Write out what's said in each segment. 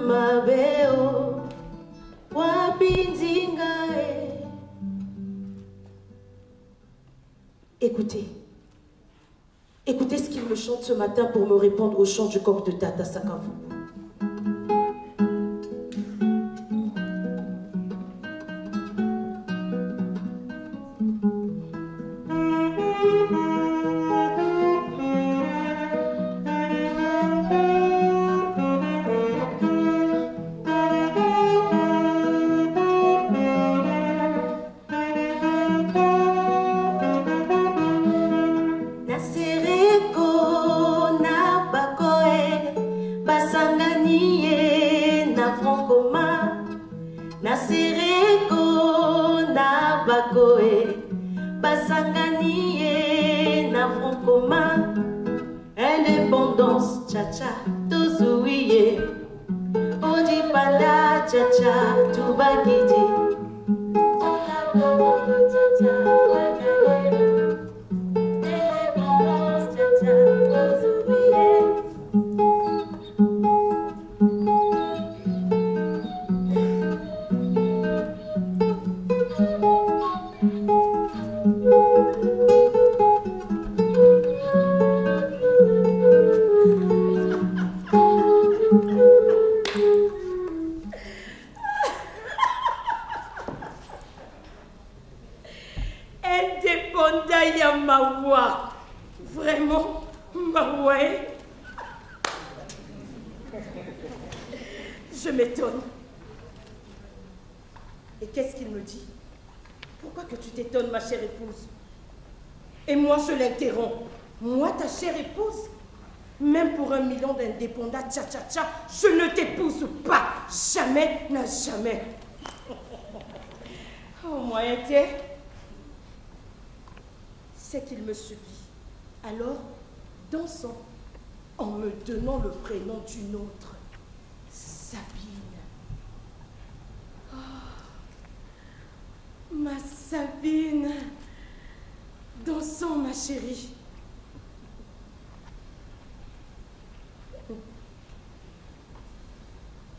mabeo wapinzingae. Écoutez. Écoutez ce qu'il me chante ce matin pour me répondre au chant du coq de Tata Sakavu. Indépendance, cha-cha, tozouye. Odi pala, cha-cha, tubagidi. Indépendance, cha-cha, tozouye. Mawa, vraiment, Mawa. Je m'étonne. Et qu'est-ce qu'il me dit? Pourquoi que tu t'étonnes, ma chère épouse? Et moi, je l'interromps. Moi, ta chère épouse? Même pour 1 million d'indépendants, tcha-tcha-tcha, je ne t'épouse pas. Jamais, n'a jamais. Oh, moi, c'est qu'il me supplie. Alors, dansons en me donnant le prénom d'une autre, Sabine. Oh, ma Sabine. Dansons, ma chérie.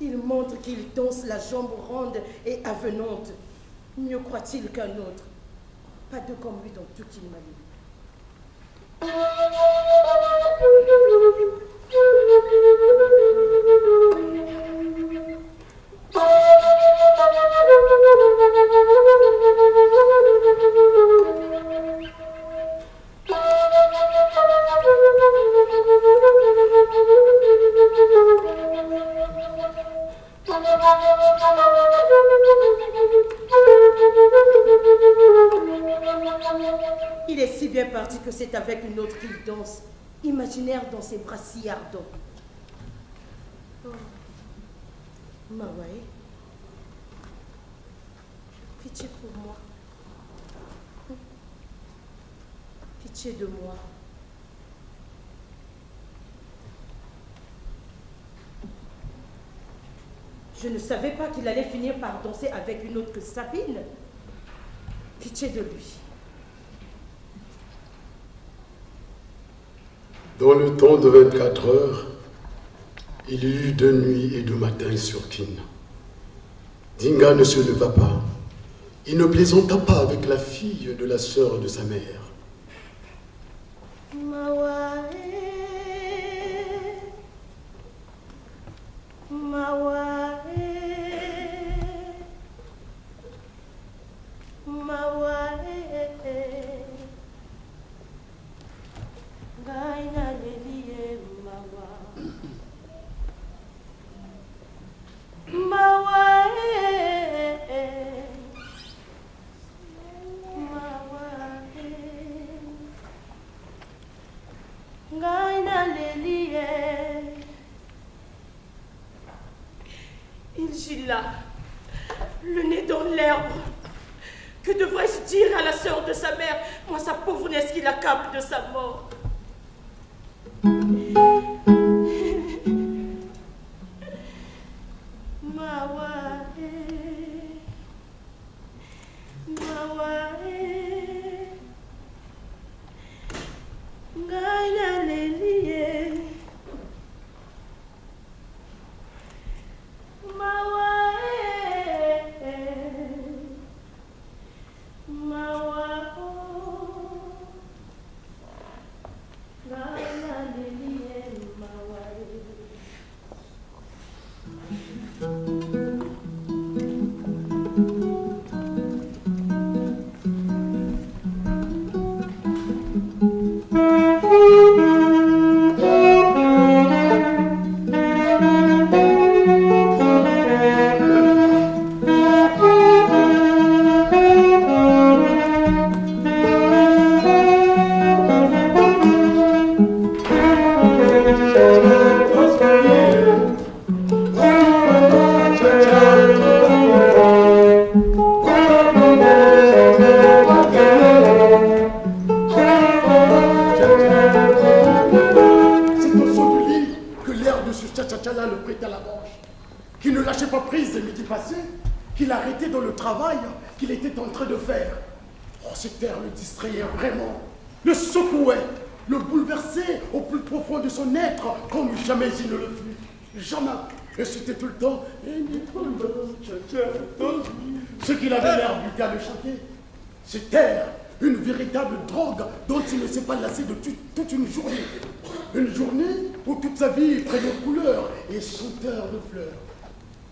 Il montre qu'il danse la jambe ronde et avenante. Mieux croit-il qu'un autre. Pas deux comme lui dans toute l'humanité. Il est si bien parti que c'est avec une autre qu'il danse, imaginaire dans ses bras si ardents. Oh. Mawae, pitié pour moi. Pitié de moi. Je ne savais pas qu'il allait finir par danser avec une autre que Sabine. Pitié de lui. Dans le temps de 24 heures, il y eut 2 nuits et 2 matins sur Kin. Dinga ne se leva pas. Il ne plaisanta pas avec la fille de la sœur de sa mère. Mawae, Mawae, Mawae, Gaina Lelie Mawa, Mawae, Mawae, Gaina Lelie. Il gît là, le nez dans l'herbe. Que devrais-je dire à la sœur de sa mère, moi sa pauvresse qui l'accable de sa mort? Mawae, Mawae, Gaina Lelie. tcha-tcha-tcha-là le prêtait à la gorge, qui ne lâchait pas prise le midi passé, qu'il arrêtait dans le travail qu'il était en train de faire. Oh, cet air le distrayait vraiment, le secouait, le bouleversait au plus profond de son être, comme jamais il ne le fut. Jamais. Et c'était tout le temps. Ce qu'il avait l'air buté à le chanter. Cet air, une véritable drogue dont il ne s'est pas lassé de toute une journée. Une journée où toute sa vie prenait de couleurs et senteur de fleurs.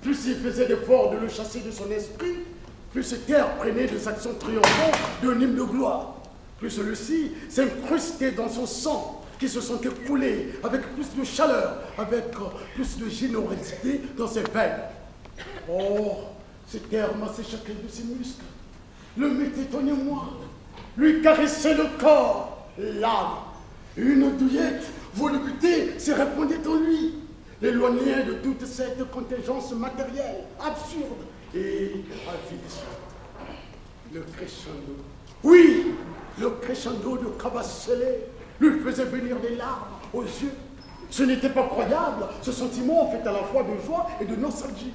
Plus il faisait d'efforts de le chasser de son esprit, plus cet air prenait des accents triomphants d'un hymne de gloire. Plus celui-ci s'incrustait dans son sang, qui se sentait couler avec plus de chaleur, avec plus de générosité dans ses veines. Oh, cet air massait chacun de ses muscles, le mettait en émoi, lui caressait le corps, l'âme. Une douillette volupté se répandait en lui, l'éloignait de toute cette contingence matérielle, absurde et avilissante. Le crescendo, oui, le crescendo de Cabasselé lui faisait venir des larmes aux yeux. Ce n'était pas croyable, ce sentiment fait à la fois de joie et de nostalgie.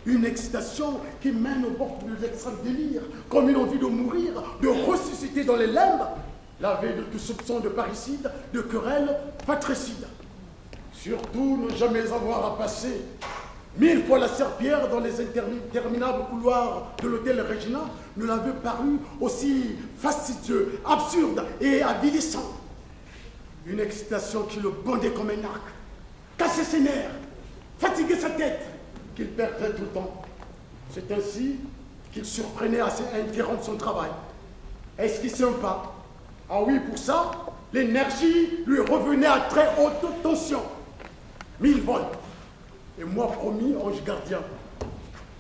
Une excitation qui mène au bord de l'extrême délire, comme une envie de mourir, de ressusciter dans les limbes, lavé de tout soupçon de parricide, de querelle patricide. Surtout ne jamais avoir à passer 1000 fois la serpillière dans les interminables couloirs de l'hôtel Regina ne l'avait paru aussi fastidieux, absurde et avilissant. Une excitation qui le bondait comme un arc, cassait ses nerfs, fatiguait sa tête, qu'il perdait tout le temps. C'est ainsi qu'il surprenait à interrompre son travail. Esquissait un pas. Ah oui, pour ça, l'énergie lui revenait à très haute tension. 1000 volts. Et moi promis, ange gardien.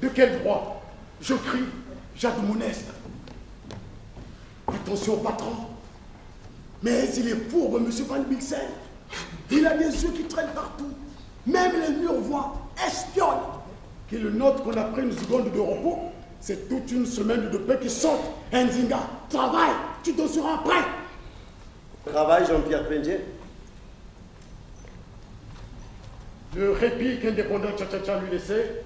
De quel droit? Je crie, j'admoneste. Attention, patron. Mais il est fourbe, monsieur Van Bixen. Il a des yeux qui traînent partout. Même les murs voient, espionnent. Qu'il note qu'on a pris une seconde de repos, c'est toute une semaine de paix qui saute. Ndinga, travaille, tu t'en seras prêt. Travail, Jean-Pierre Pendier. Le répit qu'indépendant Tcha-Tcha-Tcha lui laissait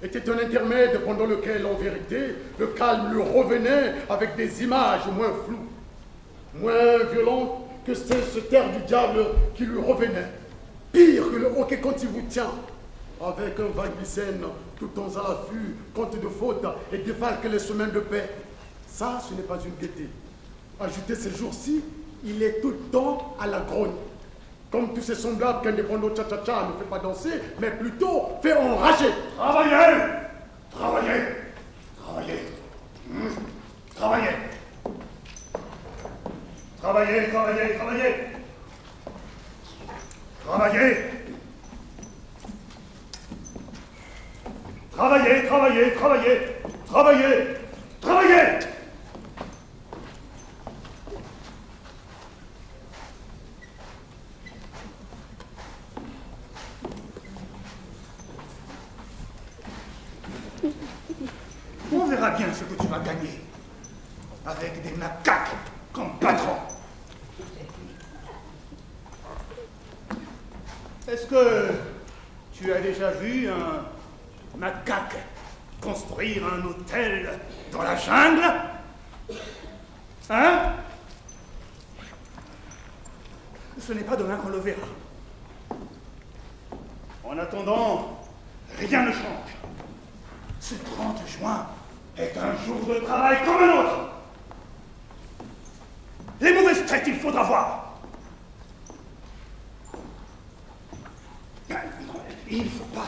était un intermède pendant lequel, en vérité, le calme lui revenait avec des images moins floues, moins violentes que ce terre du diable qui lui revenait. Pire que le hockey quand il vous tient, avec un Van Bixen tout le temps à l'affût, compte de faute et défalque les semaines de paix. Ça, ce n'est pas une gaieté. Ajoutez ces jours-ci, il est tout le temps à la grogne. Comme tous ces semblables qu'indépendant Tcha-Tcha-Tcha ne fait pas danser, mais plutôt fait enrager. Travaillez! Travaillez! Travaillez! Travaillez! Travaillez, travaillez, travaillez! Travaillez! Travaillez, travaillez, travaillez! Travaillez! Travaillez! On verra bien ce que tu vas gagner avec des macaques comme patron. Est-ce que tu as déjà vu un macaque construire un hôtel dans la jungle? Hein? Ce n'est pas demain qu'on le verra. En attendant, rien ne change. Ce 30 juin est un jour de travail comme un autre. Les mauvaises têtes, il faudra voir. Il ne faut pas